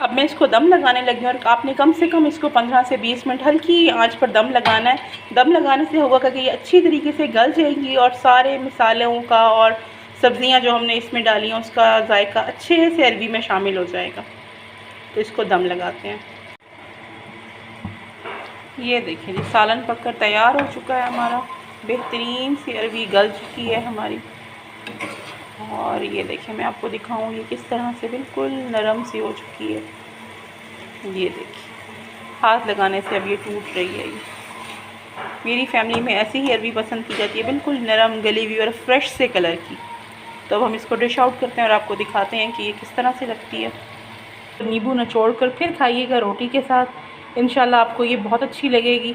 अब मैं इसको दम लगाने लगी हूँ और आपने कम से कम इसको 15 से 20 मिनट हल्की आंच पर दम लगाना है। दम लगाने से होगा कि ये अच्छी तरीके से गल जाएगी और सारे मसालों का और सब्ज़ियाँ जो हमने इसमें डाली हैं उसका जायका अच्छे से अरबी में शामिल हो जाएगा। तो इसको दम लगाते हैं। ये देखिए जी, सालन पककर तैयार हो चुका है हमारा। बेहतरीन सी अरबी गल चुकी है हमारी। और ये देखिए, मैं आपको दिखाऊँ ये किस तरह से बिल्कुल नरम सी हो चुकी है। ये देखिए, हाथ लगाने से अब ये टूट रही है। ये मेरी फैमिली में ऐसी ही अरबी पसंद की जाती है, बिल्कुल नरम गली हुई और फ्रेश से कलर की। तो अब हम इसको डिश आउट करते हैं और आपको दिखाते हैं कि ये किस तरह से लगती है। नींबू निचोड़ कर फिर खाइएगा रोटी के साथ, इंशाल्लाह आपको ये बहुत अच्छी लगेगी।